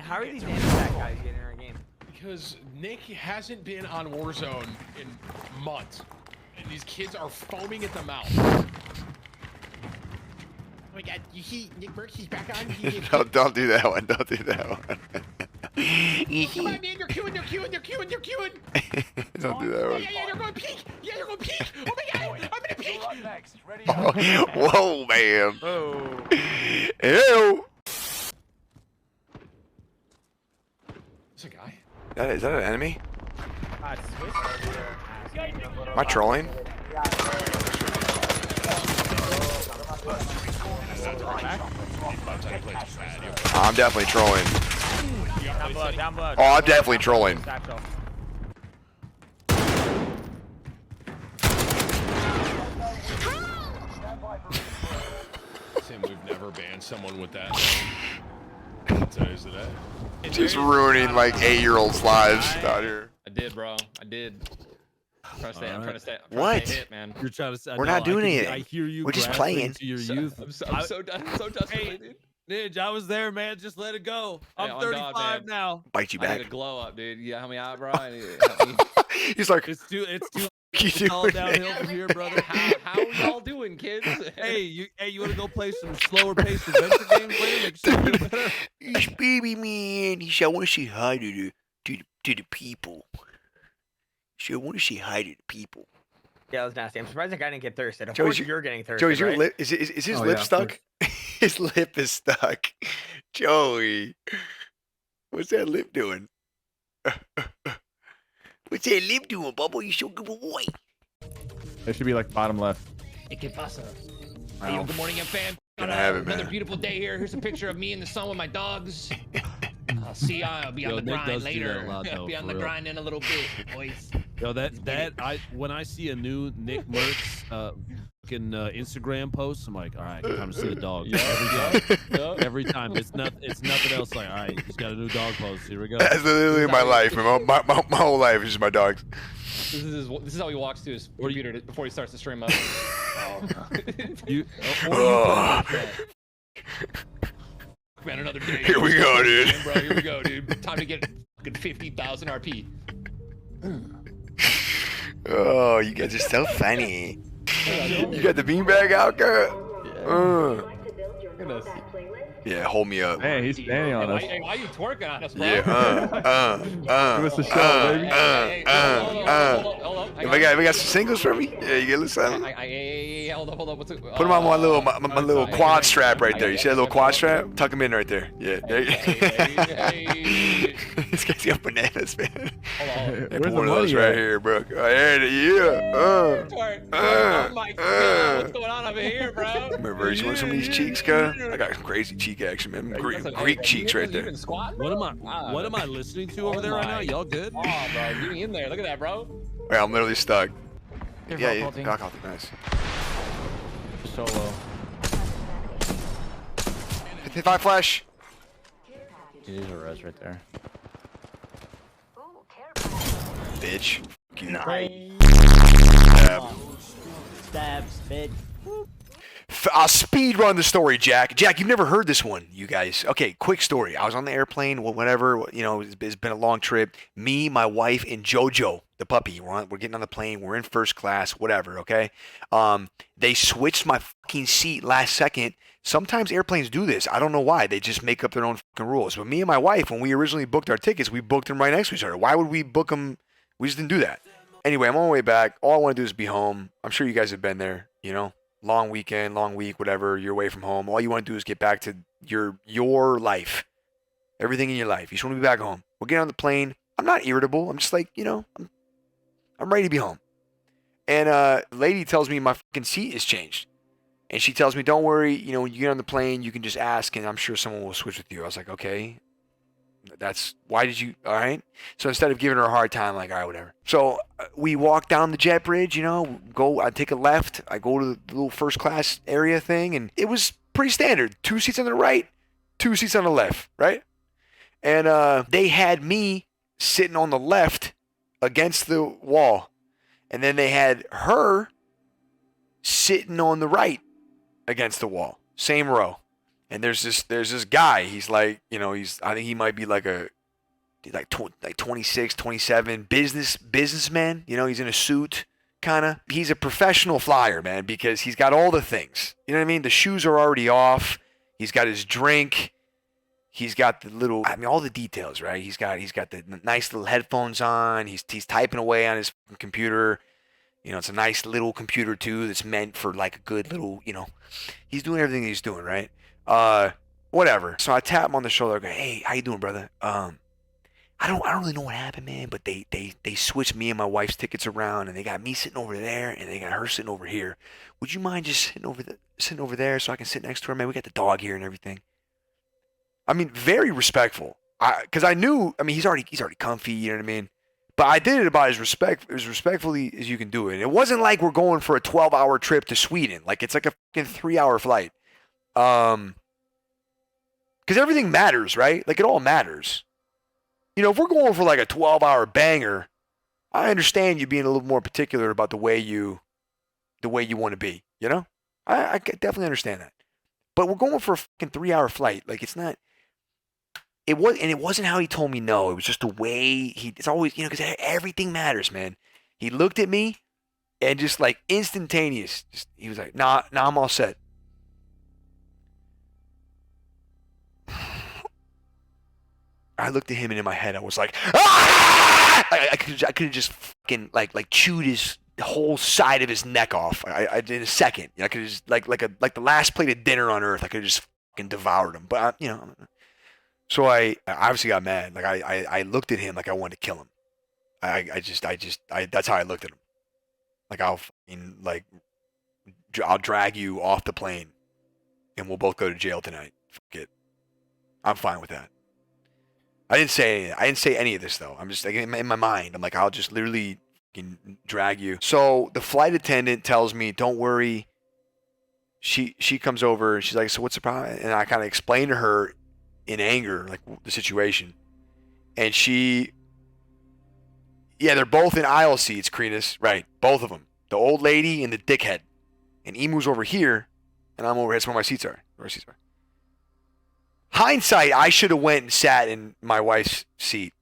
how are these anti-tech guys getting in our game? Because Nick hasn't been on Warzone in months, and these kids are foaming at the mouth. Oh my God! You see Nickmercs? He's back on. Don't do that one. Don't do that one. Come on, man! They're queuing! Don't do that one. Yeah, they're going peak! Yeah, they're going peak! Oh my God! I'm gonna peak! Next, ready? Whoa, man. Oh. Ew. Is a guy? Is that an enemy? Swiss. Am I trolling? I'm definitely trolling. Down below. Oh, I'm definitely trolling. Sam, we've never banned someone with that name. Today's the day. Just ruining like 8-year-olds' lives out here. I did, bro. I did. I'm trying to stay. I'm trying to stay. What? Hit, man. You're trying to say We're not doing anything. I hear you. We're just grasping playing. To your So, youth. I'm so done. So desperately, Hey, dude. Ninja, I was there, man. Just let it go. I'm on 35 God, man. now. Bite you I need back. a glow up, dude. You help me out, bro. I need to help me. He's like, It's too. you It's all doing downhill from here, brother. How are y'all doing, kids? Hey, you want to go play some slower paced adventure games later? Make sure you do better. This baby man. He said, I want to say hi to the people. He said, I want to say hi to the people. Yeah, that was nasty. I'm surprised that guy didn't get thirsted. Of Joey, course you're getting thirsty, Joey, is your right? lip is his Oh, lip yeah, stuck? His lip is stuck. Joey, what's that lip doing? What's that lip doing, Bubble? You so good boy. It should be like bottom left. ¿Qué pasa? Wow. Hey, good morning, fam. Gonna have it, Another man. beautiful day here. Here's a picture of me in the sun with my dogs. I'll see y'all. I'll be Yo, on the Nick grind does do later. that a lot, though, Be on for the real. grind in a little bit, boys. Yo, when I see a new Nickmercs fucking Instagram post, I'm like, all right, time to see the dog. Every time. It's nothing else. Like, all right, he's got a new dog post. Here we go. That's literally my life, man. My whole life is just my dogs. This is how he walks to his computer before he starts to stream up. Man, another day. Here we go, dude. Bro, here we go, dude. Time to get 50,000 RP. Oh, you guys are so funny. You got the beanbag out, girl? Yeah, hold me up. Hey, he's standing on us. Hey, why are you twerking on us, bro? Yeah, Give us a show, baby. Hold up. If I got some singles for me, yeah, you get a little something. Hey, hold up. Put Put them on my little quad strap right there. You see that little quad strap? Tuck them in right there. Yeah, there you This guy's got bananas, man. Hold Put Where's one the of those money right at? here, bro. Yeah. Oh my God, what's going on over here, bro? Remember, you want some of these cheeks, guy? I got some crazy cheek action, man. Greek cheeks right there. What am I listening to over there right now? Y'all good? Oh, bro, get me in there. Look at that, bro. Yeah, I'm literally stuck. Good Yeah, roll, yeah. I'll nice. Solo. 55 flash. Here's a res right there. Bitch. Nice. Stabs, bitch. I'll speed run the story, Jack. Jack, you've never heard this one, you guys. Okay, quick story. I was on the airplane, whatever. You know, it's been a long trip. Me, my wife, and JoJo, the puppy. We're getting on the plane. We're in first class, whatever. Okay. They switched my fucking seat last second. Sometimes airplanes do this. I don't know why. They just make up their own fucking rules. But me and my wife, when we originally booked our tickets, we booked them right next to each other. Why would we book them? We just didn't do that. Anyway, I'm on my way back. All I want to do is be home. I'm sure you guys have been there, you know. Long weekend, long week, whatever. You're away from home. All you want to do is get back to your life. Everything in your life. You just want to be back home. We're getting on the plane. I'm not irritable. I'm just like, you know, I'm ready to be home. And the lady tells me my fucking seat is changed. And she tells me, don't worry, you know, when you get on the plane, you can just ask and I'm sure someone will switch with you. I was like, okay. Why did you, all right? So instead of giving her a hard time, I'm like, all right, whatever. So we walk down the jet bridge, you know, I take a left, I go to the little first class area thing, and it was pretty standard. 2 seats on the right, 2 seats on the left, right? And they had me sitting on the left against the wall. And then they had her sitting on the right against the wall. Same row. And there's this guy. He's like, I think he might be like 26, 27, businessman. He's in a suit, kind of. He's a professional flyer, man, because he's got all the things. You know what I mean? The shoes are already off. He's got his drink. He's got the little, all the details, right? He's got the nice little headphones on. He's typing away on his computer. It's a nice little computer too that's meant for like a good little, he's doing everything he's doing, right? Whatever. So I tap him on the shoulder. I go, hey, how you doing, brother? I don't really know what happened, man, but they switched me and my wife's tickets around, and they got me sitting over there, and they got her sitting over here. Would you mind just sitting over there so I can sit next to her, man? We got the dog here and everything. Very respectful. Because I knew, he's already comfy, you know what I mean? But I did it about as respectfully as you can do it. It wasn't like we're going for a 12-hour trip to Sweden. Like, it's like a fucking 3-hour flight. Because everything matters, right? Like, it all matters. If we're going for like a 12-hour banger, I understand you being a little more particular about the way you want to be, I definitely understand that. But we're going for a fucking 3-hour flight. Like, it's not. It wasn't how he told me no. It was just the way it's always, because everything matters, man. He looked at me and just like instantaneous. He was like, nah, I'm all set. I looked at him and in my head I was like, ah! I could have just fucking like chewed his whole side of his neck off. I in a second. I could have just like the last plate of dinner on earth. I could have just fucking devoured him. But so I obviously got mad. Like I looked at him like I wanted to kill him. I just that's how I looked at him. Like I'll drag you off the plane, and we'll both go to jail tonight. Fuck it. I'm fine with that. I didn't say any of this though. I'm just like in my mind. I'm like, I'll just literally drag you. So the flight attendant tells me, "Don't worry." She comes over and she's like, "So what's the problem?" And I kind of explain to her in anger, like the situation. And they're both in aisle seats, Crenus, right? Both of them. The old lady and the dickhead. And Emu's over here, and I'm over here. That's where my seats are. Hindsight, I should have went and sat in my wife's seat.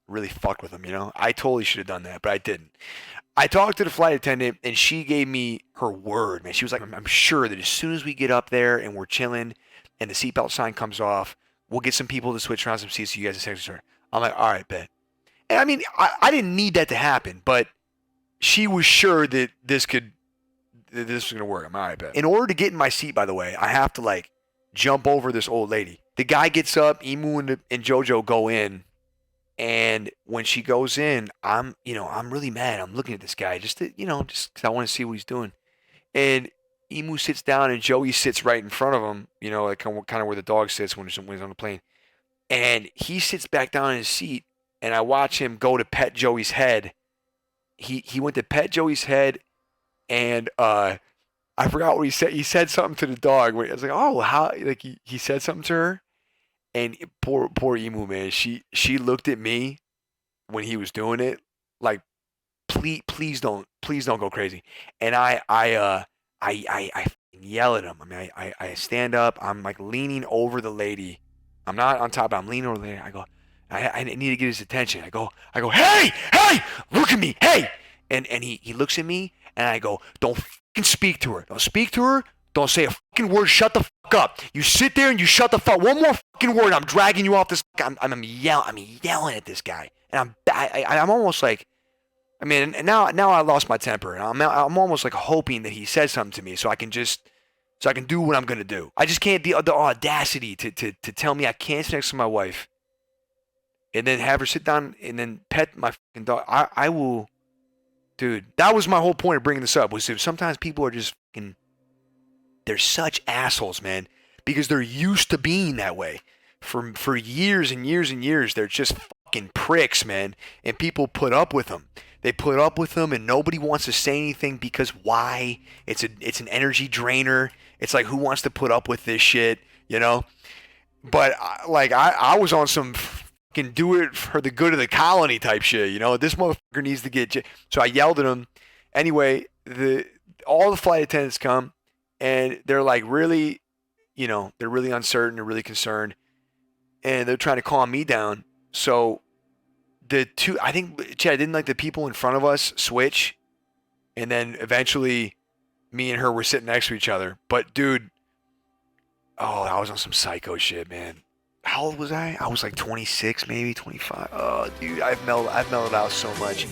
Really fucked with him, I totally should have done that, but I didn't. I talked to the flight attendant, and she gave me her word, man. She was like, I'm sure that as soon as we get up there and we're chilling and the seatbelt sign comes off, we'll get some people to switch around some seats so you guys can text her. I'm like, all right, bet. And I didn't need that to happen, but she was sure that this was going to work. I'm all right, bet. In order to get in my seat, by the way, I have to jump over this old lady. The guy gets up, Emu and JoJo go in, and when she goes in, I'm really mad. I'm looking at this guy just because I want to see what he's doing. And Emu sits down and Joey sits right in front of him, like kind of where the dog sits when he's on the plane. And he sits back down in his seat, and I watch him go to pet Joey's head. He went to pet Joey's head, and I forgot what he said. He said something to the dog. I was like, oh, how? Like he said something to her, and poor Emu, man. She looked at me when he was doing it, like, please don't go crazy. And I yell at him. I stand up. I'm like leaning over the lady. I'm not on top. I'm leaning over the lady. I go, I need to get his attention. I go, hey, look at me, hey. And he looks at me, and I go, don't fucking speak to her. Don't speak to her. Don't say a fucking word. Shut the fuck up. You sit there and you shut the fuck. One more fucking word, I'm dragging you off this. I'm yelling at this guy, and I'm almost like. And now I lost my temper, and I'm almost like hoping that he says something to me so I can do what I'm gonna do. I just can't the audacity to tell me I can't sit next to my wife, and then have her sit down and then pet my fucking dog. I will, dude. That was my whole point of bringing this up. Was if sometimes people are just fucking, they're such assholes, man, because they're used to being that way for years and years and years. They're just fucking pricks, man, and people put up with them. They put up with them, and nobody wants to say anything because why? It's an energy drainer. It's like, who wants to put up with this shit, But I was on some fucking do it for the good of the colony type shit, This motherfucker needs to get. So I yelled at him. Anyway, all the flight attendants come, and they're like really you know, they're really uncertain, they're really concerned, and they're trying to calm me down. So I think, Chad, didn't like the people in front of us switch, and then eventually me and her were sitting next to each other. But dude, I was on some psycho shit, man. How old was I? I was like 26, maybe 25. Oh, dude, I've mellowed out so much.